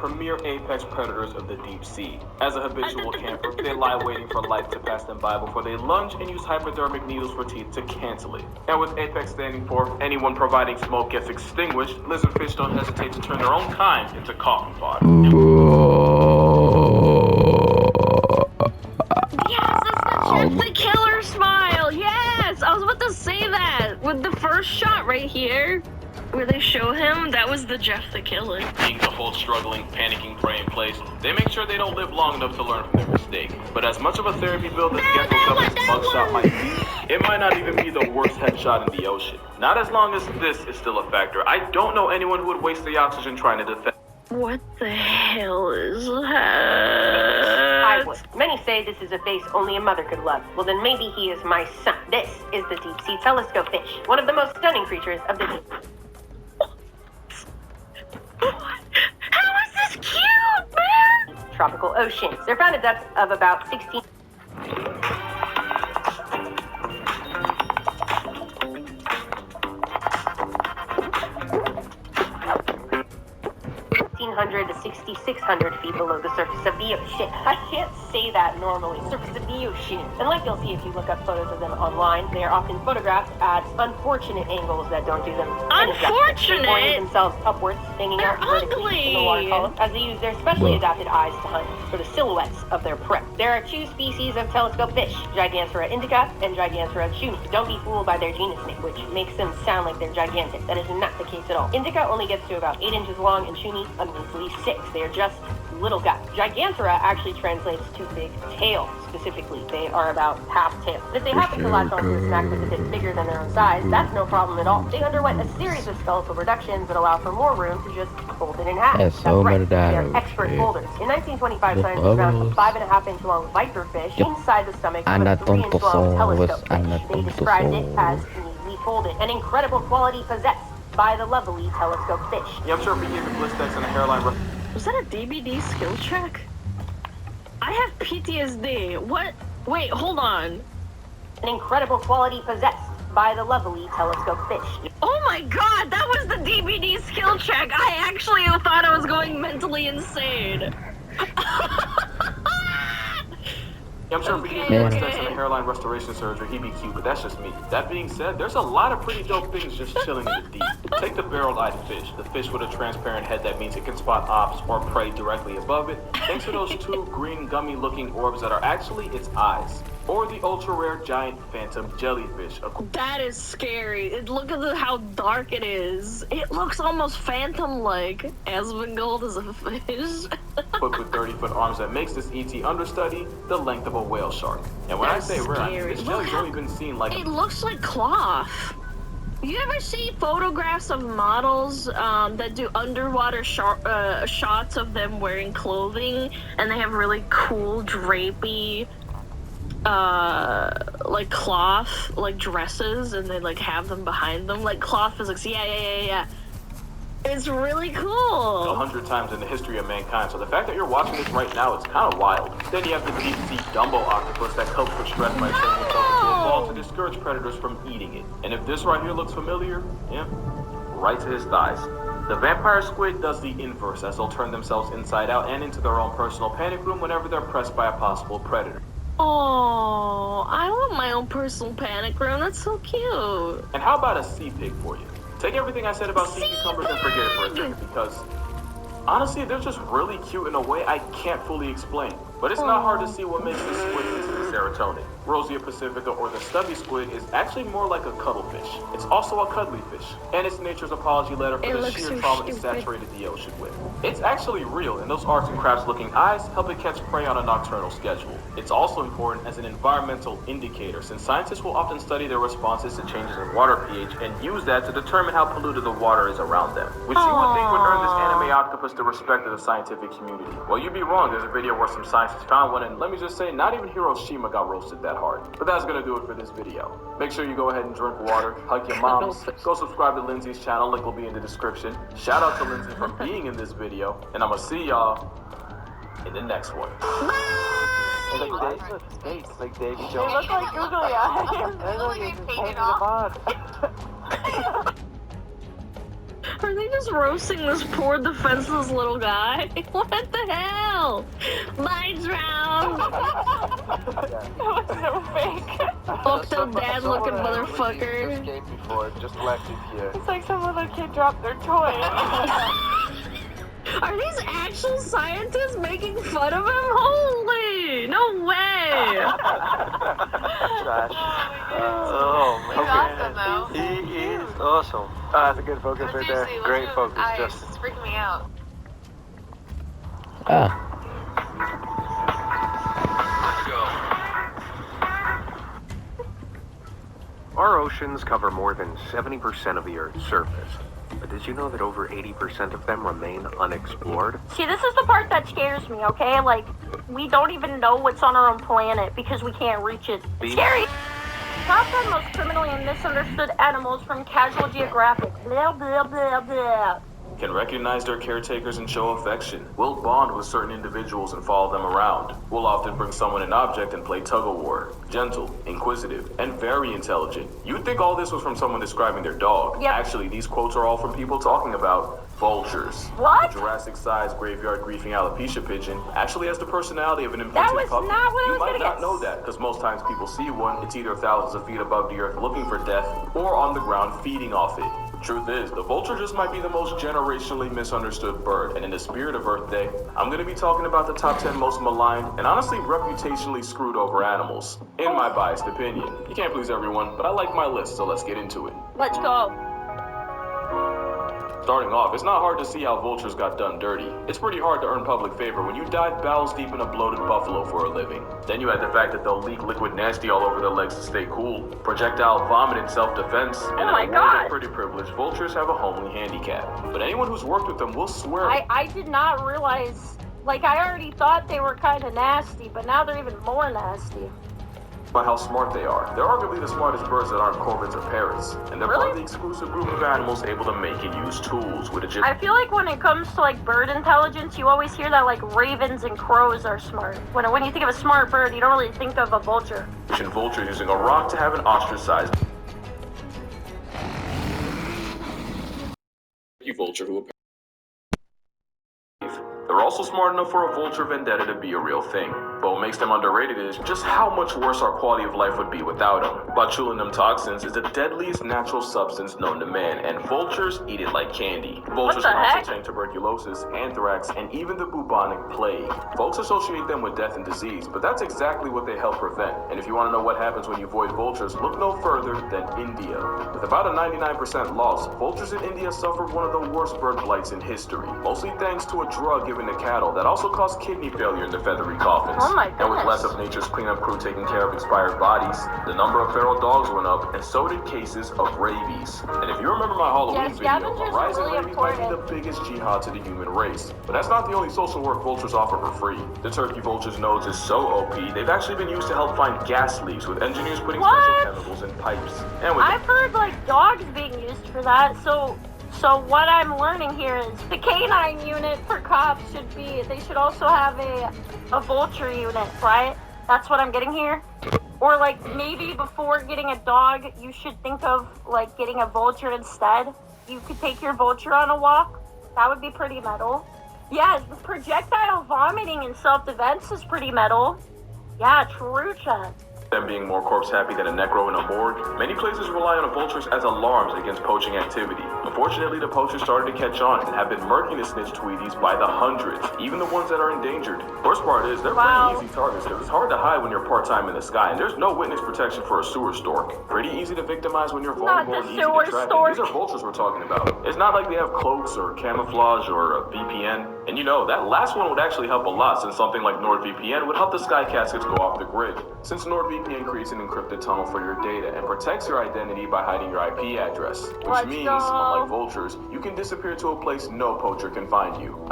premier apex predators of the deep sea. As a habitual camper, they lie waiting for life to pass them by before they lunge and use hypodermic needles for teeth to cancel it. And with apex standing for anyone providing smoke gets extinguished, lizardfish don't hesitate to turn their own kind into coffin fodder. Yes, that's the killer smile. Yes, I was about to say that with the first shot right here, where they show him. That was the Jeff the Killer. Being the whole struggling, panicking prey in place, they make sure they don't live long enough to learn from their mistake. But as much of a therapy build as Gecko Company's mugshot might be, it might not even be the worst headshot in the ocean. Not as long as this is still a factor. I don't know anyone who would waste the oxygen trying to defend. What the hell is that? I would. Many say this is a face only a mother could love. Well, then maybe he is my son. This is the deep sea telescope fish, one of the most stunning creatures of the deep. How is this cute, man? Tropical oceans. They're found at depths of about 16. 1,600 to 6,600 feet below the surface of the ocean. I can't say that normally. Surface of the ocean. And like you'll see if you look up photos of them online, they are often photographed at unfortunate angles that don't do them any justice. Unfortunate? Pointing themselves upwards, hanging out vertically in the water column, as they use their specially adapted eyes to hunt for the silhouettes of their prey. There are two species of telescope fish, Giganthera indica and Giganthera chuni. Don't be fooled by their genus name, which makes them sound like they're gigantic. That is not the case at all. Indica only gets to about 8 inches long, and chuni a measly 6. They are just little guys. Giganthera actually translates to big tail. Specifically, they are about half tail. But if they happen to latch onto a snack that's a bit bigger than their own size, that's no problem at all. They underwent a series of skeletal reductions that allow for more room to just fold it in half. That's so right. many They're dinos, expert yeah. folders. In 1925, scientists found a 5.5-inch long viperfish inside the stomach of a 3-inch long telescope fish. They described it as neatly folded, an incredible quality possessed by the lovely telescope fish. Yeah, I'm sure if we gave the blistex and a hairline. Was that a DBD skill check? I have PTSD. What? Wait, hold on. An incredible quality possessed by the lovely telescope fish. Oh my god, that was the DBD skill check. I actually thought I was going mentally insane. Yeah, I'm sure if we gave the blistex and a hairline restoration surgery, he'd be cute, but that's just me. That being said, there's a lot of pretty dope things just chilling in the deep. Take the barrel-eyed fish, the fish with a transparent head that means it can spot ops or prey directly above it, thanks to those two green gummy-looking orbs that are actually its eyes. Or the ultra-rare giant phantom jellyfish. That is scary. Look at how dark it is. It looks almost phantom-like. Asmongold is a fish. Equipped with 30-foot arms that makes this ET understudy the length of a whale shark. And when That's I say rare, I mean scary. this jelly's only been seen like... It looks like cloth. You ever see photographs of models that do underwater shots of them wearing clothing, and they have really cool drapey like cloth like dresses, and they like have them behind them like cloth physics? Yeah. It's really cool. 100 times in the history of mankind, so the fact that you're watching this right now is kind of wild. Then you have the deep sea Dumbo octopus that copes with stress by turning itself into a ball to discourage predators from eating it. And if this right here looks familiar, yeah, right to his thighs. The vampire squid does the inverse, as they'll turn themselves inside out and into their own personal panic room whenever they're pressed by a possible predator. Oh, I want my own personal panic room. That's so cute. And how about a sea pig for you? Take everything I said about sea cucumbers and forget it for a second, because honestly, they're just really cute in a way I can't fully explain. But it's not hard to see what makes this squid into the serotonin. Rosia pacifica, or the stubby squid, is actually more like a cuttlefish. It's also a cuddly fish, and it's nature's apology letter for the sheer trauma it saturated the ocean with. It's actually real, and those arts and crafts looking eyes help it catch prey on a nocturnal schedule. It's also important as an environmental indicator, since scientists will often study their responses to changes in water pH and use that to determine how polluted the water is around them, which you would think would earn this anime octopus the respect of the scientific community. Well, you'd be wrong. There's a video where some scientists found one, and let me just say, not even Hiroshima got roasted that hard. But that's gonna do it for this video. Make sure you go ahead and drink water, hug your moms, go subscribe to Lindsay's channel, link will be in the description. Shout out to Lindsay for being in this video, and I'm gonna see y'all in the next one. Like Davy They Jones. look like googly eyes. I know, he's just painted them on. Are they just roasting this poor defenseless little guy? What the hell? Mine's round. That was so fake. Fucked up dad looking motherfucker. This game before, just left it here. It's like some little kid dropped their toy. Are these actual scientists making fun of him? Holy! No way! Trash. Oh, He's man. awesome, though. He is awesome. That's a good focus right there. Seriously, look Great at focus, his eyes. Justin. It's freaking me out. Ah. Our oceans cover more than 70% of the Earth's surface. But did you know that over 80% of them remain unexplored? See, this is the part that scares me, okay? Like, we don't even know what's on our own planet because we can't reach it. It's scary! Top 10 most criminally misunderstood animals from Casual Geographic. Blah, blah, blah, blah. Can recognize their caretakers and show affection. Will bond with certain individuals and follow them around. Will often bring someone an object and play tug-of-war. Gentle, inquisitive, and very intelligent. You'd think all this was from someone describing their dog. Yep. Actually, these quotes are all from people talking about vultures. What? The Jurassic-sized graveyard griefing alopecia pigeon actually has the personality of an That imprinted was puppy. not what I You was might gonna not guess. know that, because most times people see one, it's either thousands of feet above the earth looking for death, or on the ground feeding off it. Truth is, the vulture just might be the most generationally misunderstood bird, and in the spirit of Earth Day, I'm going to be talking about the top 10 most maligned and honestly reputationally screwed over animals. In my biased opinion. You can't please everyone, but I like my list, so let's get into it. Let's go. Starting off, it's not hard to see how vultures got done dirty. It's pretty hard to earn public favor when you dive bowels deep in a bloated buffalo for a living. Then you add the fact that they'll leak liquid nasty all over their legs to stay cool, projectile vomit in self-defense, and in my a world God. of pretty privilege, vultures have a homely handicap. But anyone who's worked with them will swear I did not realize, like, I already thought they were kind of nasty, but now they're even more nasty. by how smart they are. They're arguably the smartest birds that aren't corvids or parrots, and they're part of the exclusive group of animals able to make and use tools with I feel like when it comes to, like, bird intelligence, you always hear that, like, ravens and crows are smart. When you think of a smart bird, you don't really think of a vulture. Egyptian vulture using a rock to have an ostracized vulture who they're also smart enough for a vulture vendetta to be a real thing. But what makes them underrated is just how much worse our quality of life would be without them. Botulinum toxins is the deadliest natural substance known to man, and vultures eat it like candy. Vultures can also obtain tuberculosis, anthrax, and even the bubonic plague. Folks associate them with death and disease, but that's exactly what they help prevent. And if you want to know what happens when you avoid vultures, look no further than India. With about a 99% loss, vultures in India suffered one of the worst bird blights in history, mostly thanks to a drug given to cattle that also caused kidney failure in the feathery coffins. Oh my And with goodness. less of nature's cleanup crew taking care of expired bodies, the number of feral dogs went up, and so did cases of rabies. And if you remember my Halloween Yes, video, scavengers a rise in are really rabies might be important. the biggest jihad to the human race. But that's not the only social work vultures offer for free. The turkey vulture's nose is so OP, they've actually been used to help find gas leaks, with engineers putting What? special chemicals in pipes. And with I've heard, like, dogs being used for that, so what I'm learning here is the canine unit for cops they should also have a vulture unit, right? That's what I'm getting here. Or, like, maybe before getting a dog, you should think of, like, getting a vulture instead. You could take your vulture on a walk. That would be pretty metal. Yeah, projectile vomiting in self-defense is pretty metal. Yeah, true, Chad. them being more corpse-happy than a necro in a morgue, many places rely on vultures as alarms against poaching activity. Unfortunately, the poachers started to catch on and have been murking the snitch tweedies by the hundreds, even the ones that are endangered. Worst part is, they're pretty easy targets because it's hard to hide when you're part-time in the sky, and there's no witness protection for a sewer stork. Pretty easy to victimize when you're vulnerable and easy to track. These are vultures we're talking about. It's not like they have cloaks or camouflage or a VPN. And you know, that last one would actually help a lot, since something like NordVPN would help the sky caskets go off the grid. Since NordVPN creates an encrypted tunnel for your data and protects your identity by hiding your IP address, which means, unlike vultures, you can disappear to a place no poacher can find you.